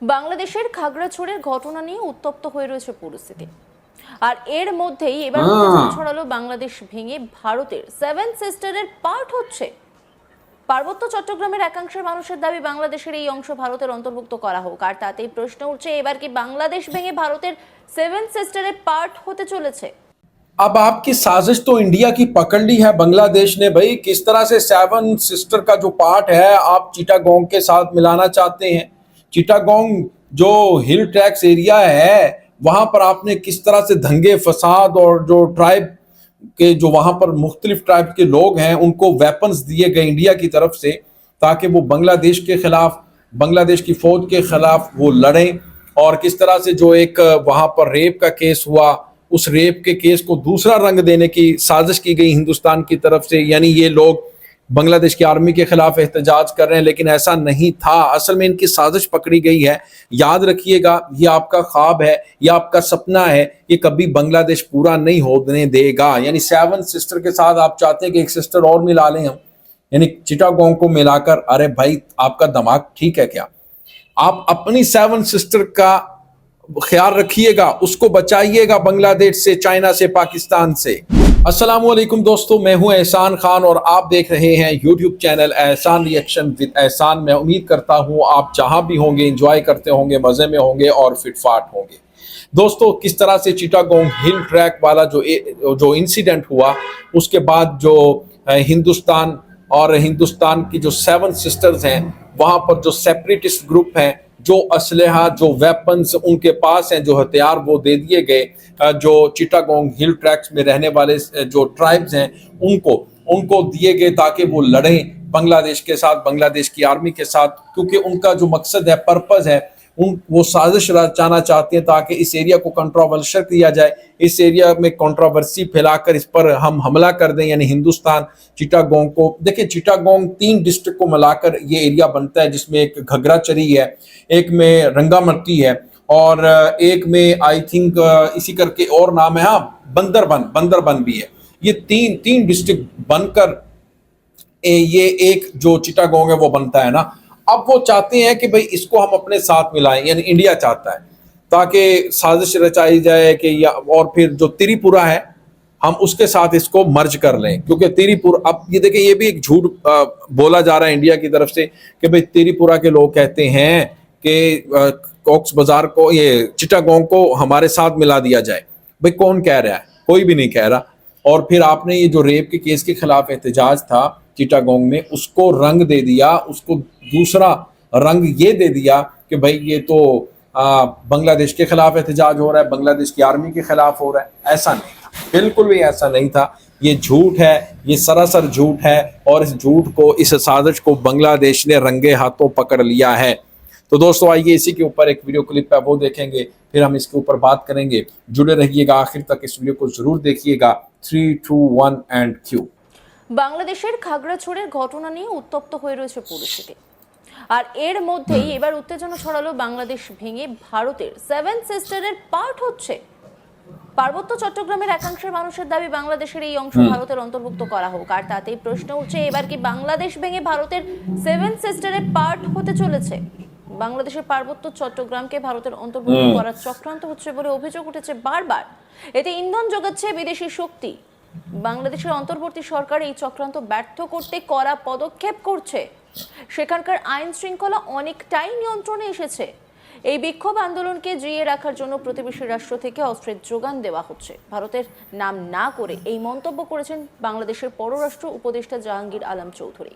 বাংলাদেশের খাগড়াছড়ির ঘটনা নিয়ে উত্তপ্ত হয়ে রয়েছে পরিস্থিতি। আর এর মধ্যেই এবার উত্তেজনা ছড়ালো বাংলাদেশ ভেঙে ভারতের সেভেন সিস্টারের পার্ট হচ্ছে। পার্বত্য চট্টগ্রামের একাংশের মানুষের দাবি বাংলাদেশের এই অংশ ভারতের অন্তর্ভুক্ত করা হোক। আর তাতেই প্রশ্ন উঠছে, এবার কি বাংলাদেশ ভেঙে ভারতের সেভেন সিস্টারের পার্ট হতে চলেছে? अब आपकी साजिश तो इंडिया की पकड़ ली है बांग्लादेश ने। भाई किस तरह से सेवन सिस्टर का जो पार्ट है आप चिटागोंग के साथ मिलाना चाहते हैं। चिटागोंग जो हिल ट्रैक्स एरिया है वहां पर आपने किस तरह से दंगे फसाद और जो ट्राइब के जो वहां पर मुख्तलिफ ट्राइब के लोग हैं उनको वेपन्स दिए गए इंडिया की तरफ से ताकि वो बांग्लादेश के खिलाफ, बांग्लादेश की फौज के खिलाफ वो लड़ें। और किस तरह से जो एक वहां पर रेप का केस हुआ, उस रेप के केस को दूसरा रंग देने की साजिश की गई हिंदुस्तान की तरफ से। यानी ये लोग बांग्लादेश की आर्मी के खिलाफ एहतजाज कर रहे हैं, लेकिन ऐसा नहीं था। असल में इनकी साजिश पकड़ी गई है। याद रखिएगा, ये आपका ख्वाब है, ये आपका सपना है, ये कभी बांग्लादेश पूरा नहीं होने देगा। यानी सेवन सिस्टर के साथ आप चाहते हैं कि एक सिस्टर और मिला लें हम, यानी चिटागोंग को मिलाकर। अरे भाई, आपका दिमाग ठीक है क्या? आप अपनी सेवन सिस्टर का ख्याल रखिएगा, उसको बचाइएगा बांग्लादेश से, चाइना से, पाकिस्तान से। अस्सलामुअलैकुम दोस्तों, मैं हूं एहसान खान और आप देख रहे हैं यूट्यूब चैनल एहसान रिएक्शन विद एहसान। मैं उम्मीद करता हूं आप जहां भी होंगे एंजॉय करते होंगे, मजे में होंगे और फिटफाट होंगे। दोस्तों, किस तरह से चिटागोंग हिल ट्रैक वाला जो इंसिडेंट हुआ, उसके बाद जो हिंदुस्तान और हिंदुस्तान की जो सेवन सिस्टर्स हैं वहां पर जो सेपरेटिस्ट ग्रुप हैं, जो असलहा, जो वेपन्स उनके पास हैं, जो हथियार वो दे दिए गए। जो चिटागोंग हिल ट्रैक्स में रहने वाले जो ट्राइब्स हैं उनको दिए गए ताकि वो लड़ें बांग्लादेश के साथ, बांग्लादेश की आर्मी के साथ। क्योंकि उनका जो मकसद है, पर्पस है, वो साजिश रचाना चाहते हैं ताकि इस एरिया को कंट्रोवर्शियल किया जाए, इस एरिया में कंट्रोवर्सी फैलाकर इस पर हम हमला कर दें। यानी हिंदुस्तान चिटागोंग को, देखिए चिटागोंग 3 डिस्ट्रिक्ट को मिलाकर ये एरिया बनता है, जिसमें एक घग्गराचरी है, एक में रंगामट्टी है और एक में आई थिंक इसी करके और नाम है, हाँ बंदरबन भी है। ये तीन डिस्ट्रिक्ट बनकर ये एक जो चिटागोंग है वो बनता है ना। अब वो चाहते हैं कि भाई इसको हम अपने साथ मिलाएं, यानी इंडिया चाहता है ताकि साजिश रचाई जाए कि या और फिर जो त्रिपुरा है हम उसके साथ इसको मर्ज कर लें। क्योंकि त्रिपुरा, अब ये देखिए, ये भी एक झूठ बोला जा रहा है इंडिया की तरफ से कि भाई त्रिपुरा के लोग कहते हैं कि कॉक्स बाजार को, ये चिटागोंग को हमारे साथ मिला दिया जाए। भाई कौन कह रहा है? कोई भी नहीं कह रहा। और फिर आपने ये जो रेप के केस के खिलाफ एहतजाज था चिटागोंग में, उसको रंग दे दिया, उसको दूसरा रंग ये दे दिया कि भाई ये तो बांग्लादेश के खिलाफ एहतजाज हो रहा है, बांग्लादेश की आर्मी के खिलाफ हो रहा है। ऐसा नहीं था, बिल्कुल भी ऐसा नहीं था। ये झूठ है, ये सरासर झूठ है और इस झूठ को, इस साजिश को बांग्लादेश ने रंगे हाथों पकड़ लिया है। तो दोस्तों आइए इसी के ऊपर एक वीडियो क्लिप है, वो देखेंगे, फिर हम इसके ऊपर बात करेंगे। जुड़े रहिएगा आखिर तक, इस वीडियो को जरूर देखिएगा। 3, 2, 1 एंड क्यू। বাংলাদেশের খাগড়াছড়ির ঘটনা নিয়ে উত্তপ্ত হয়ে রয়েছে পরিস্থিতি। আর এর মধ্যেই এবার উত্তেজনা ছড়ালো বাংলাদেশ ভেঙে ভারতের সেভেন সিস্টারের পার্ট হচ্ছে। পার্বত্য চট্টগ্রামের একাংশের মানুষের দাবি বাংলাদেশের এই অংশ ভারতের অন্তর্ভুক্ত করা হোক। আর তাতেই প্রশ্ন উঠছে, এবার কি বাংলাদেশ ভেঙে ভারতের সেভেন সিস্টারের পার্ট হতে চলেছে? বাংলাদেশের পার্বত্য চট্টগ্রামকে ভারতের অন্তর্ভুক্ত করার চক্রান্ত হচ্ছে বলে অভিযোগ উঠেছে বারবার। এতে ইন্ধন যোগাচ্ছে বিদেশি শক্তি। বাংলাদেশের অন্তর্বর্তী সরকার এই চক্রান্ত ব্যর্থ করতে কড়া পদক্ষেপ করছে। সেখানকার আইন শৃঙ্খলা অনেকটাই নিয়ন্ত্রণে এসেছে। এই বিক্ষোভ আন্দোলনকে জিইয়ে রাখার জন্য প্রতিবেশী রাষ্ট্র থেকে অস্ত্রের যোগান দেওয়া হচ্ছে। ভারতের নাম না করে এই মন্তব্য করেছেন বাংলাদেশের পররাষ্ট্র উপদেষ্টা জাহাঙ্গীর আলম চৌধুরী।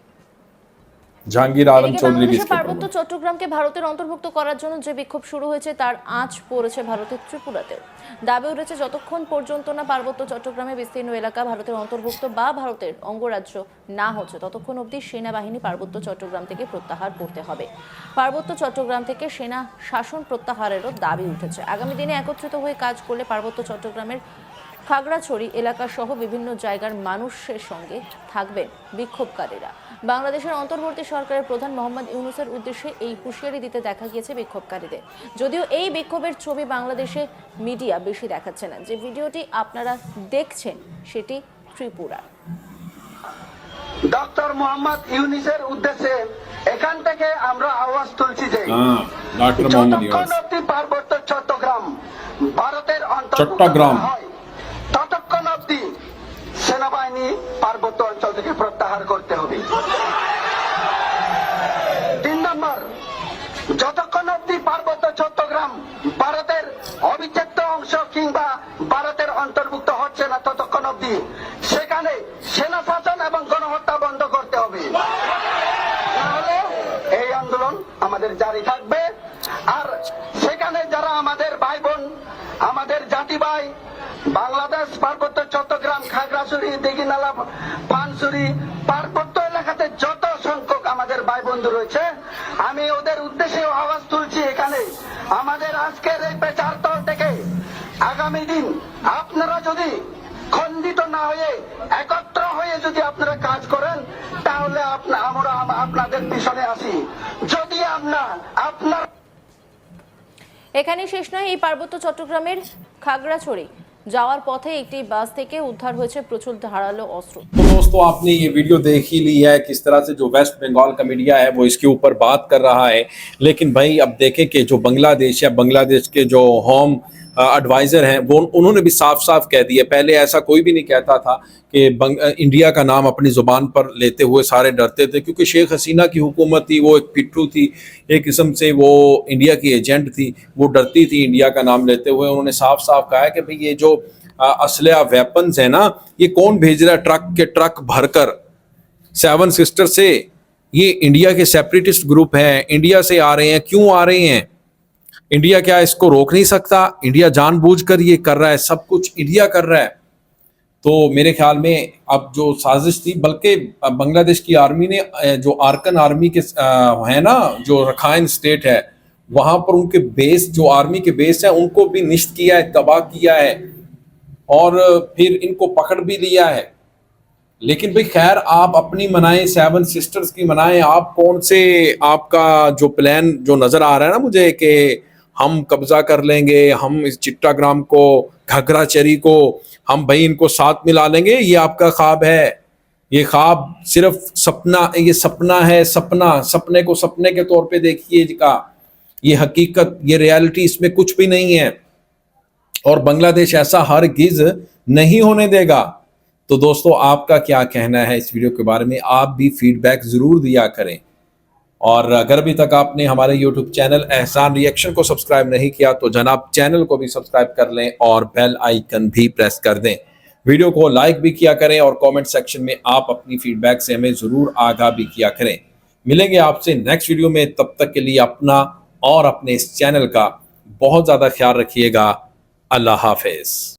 পার্বত্য চট্টগ্রামকে ভারতের অন্তর্ভুক্ত করার জন্য যে বিক্ষোভ শুরু হয়েছে তার আঁচ পড়েছে ভারতের ত্রিপুরাতেও। দাবি উঠেছে, যতক্ষণ পর্যন্ত না পার্বত্য চট্টগ্রামে বিস্তীর্ণ এলাকা ভারতের অন্তর্ভুক্ত বা ভারতের অঙ্গরাজ্য না হচ্ছে, ততক্ষণ অবধি সেনাবাহিনী পার্বত্য চট্টগ্রাম থেকে প্রত্যাহার করতে হবে। পার্বত্য চট্টগ্রাম থেকে সেনা শাসন প্রত্যাহারেরও দাবি উঠেছে। আগামী দিনে একত্রিত হয়ে কাজ করলে পার্বত্য চট্টগ্রামের খাগড়াছড়ি এলাকা সহ বিভিন্ন জায়গার মানুষের সঙ্গে থাকবেন বিক্ষোভকারীরা। বাংলাদেশের অন্তর্বর্তী সরকারের প্রধান মোহাম্মদ ইউনূসের উদ্দেশ্যে এই হুঁশিয়ারি দিতে দেখা গিয়েছে বিক্ষোভকারীদের। যদিও এই বিক্ষোভের ছবি বাংলাদেশে মিডিয়া বেশি দেখাচ্ছে না। যে ভিডিওটি আপনারা দেখছেন সেটি ত্রিপুরা। ডক্টর মোহাম্মদ ইউনিসের উদ্দেশ্যে এখান থেকে আমরা আওয়াজ তুলছি যে हाँ डॉक्टर मोहम्मद যতক্ষণ यूनुस অব্দি পার্বত্য চট্টগ্রাম ভারতের অন্তর্ভুক্ত চট্টগ্রাম। না হয় ততক্ষণ অব্দি সেনাবাহিনী পার্বত্য অঞ্চল থেকে প্রত্যাহার করতে হবে। 3 নম্বর, যতক্ষণ অব্দি পার্বত্য চট্টগ্রাম ভারতের অবিচ্ছেদ্য অংশ কিংবা ভারতের অন্তর্ভুক্ত হচ্ছে না ততক্ষণ অব্দি সেখানে সেনা শাসন এবং গণহত্যা বন্ধ করতে হবে। তাহলে এই আন্দোলন আমাদের জারি থাকবে। আর সেখানে যারা আমাদের ভাই বোন, আমাদের জাতি ভাই, বাংলাদেশ পার্বত্য চট্টগ্রাম, খাগড়াছড়ি, দিঘিনালা, পানছড়ি পার্বত্য এলাকাতে যত সংখ্যক আমাদের ভাই বন্ধু রয়েছে, আমি ওদের উদ্দেশ্যে আওয়াজ তুলছি এখানে আমাদের আজকের এই প্রচার দল থেকে আগামী দিন আপনারা যদি খণ্ডিত না হয়ে একত্র হয়ে যদি আপনারা কাজ করেন তাহলে আমরা আপনাদের পিছনে আছি। যদি আপনার এখানে শেষ নয়, এই পার্বত্য চট্টগ্রামের খাগড়াছড়ি যাওয়ার পথে একটি বাস থেকে উদ্ধার হয়েছে প্রচুর ধারালো অস্ত্র। तो दोस्तों आपने ये वीडियो देख ही ली है किस तरह से जो वेस्ट बंगाल का मीडिया है वो इसके ऊपर बात कर रहा है। लेकिन भाई अब देखें कि जो बांग्लादेश या बांग्लादेश के जो होम एडवाइज़र हैं वो उन्होंने भी साफ साफ कह दिया। पहले ऐसा कोई भी नहीं कहता था कि इंडिया का नाम अपनी ज़ुबान पर लेते हुए सारे डरते थे, क्योंकि शेख हसीना की हुकूमत थी, वो एक पिट्ठू थी, एक किस्म से वो इंडिया की एजेंट थी, वो डरती थी इंडिया का नाम लेते हुए। उन्होंने साफ साफ कहा है कि भाई ये जो असलहा वेपन्स है ना, ये कौन भेज रहा है ट्रक के ट्रक भरकर 7 सिस्टर से। ये इंडिया के सेपरेटिस्ट ग्रुप हैं, इंडिया से आ रहे हैं। क्यों आ रहे हैं? इंडिया क्या इसको रोक नहीं सकता? इंडिया जानबूझकर ये कर रहा है, सब कुछ इंडिया कर रहा है। तो मेरे ख्याल में अब जो साजिश थी, बल्कि बांग्लादेश की आर्मी ने जो आर्कन आर्मी के है ना, जो रखाइन स्टेट है, वहां पर उनके बेस, जो आर्मी के बेस है, उनको भी निश्चित किया है, तबाह किया है और फिर इनको पकड़ भी लिया है। लेकिन भाई खैर आप अपनी मनाएं, 7 सिस्टर्स की मनाएं। आप कौन से, आपका जो प्लान जो नज़र आ रहा है ना मुझे कि हम कब्जा कर लेंगे, हम इस चिट्टाग्राम को, घाघराचरी को, हम भाई इनको साथ मिला लेंगे, ये आपका ख्वाब है। ये ख्वाब सिर्फ सपना, ये सपना है, सपना, सपने को सपने के तौर पे देखिएगा। ये हकीकत, ये रियलिटी, इसमें कुछ भी नहीं है और बांग्लादेश ऐसा हरगिज नहीं होने देगा। तो दोस्तों आपका क्या कहना है इस वीडियो के बारे में? आप भी फीडबैक ज़रूर दिया करें। और अगर अभी तक आपने हमारे YouTube चैनल एहसान रिएक्शन को सब्सक्राइब नहीं किया तो जनाब चैनल को भी सब्सक्राइब कर लें और बेल आइकन भी प्रेस कर दें। वीडियो को लाइक भी किया करें और कमेंट सेक्शन में आप अपनी फीडबैक से हमें ज़रूर आगाह भी किया करें। मिलेंगे आपसे नेक्स्ट वीडियो में, तब तक के लिए अपना और अपने इस चैनल का बहुत ज़्यादा ख्याल रखिएगा। अल्लाह हाफिज़।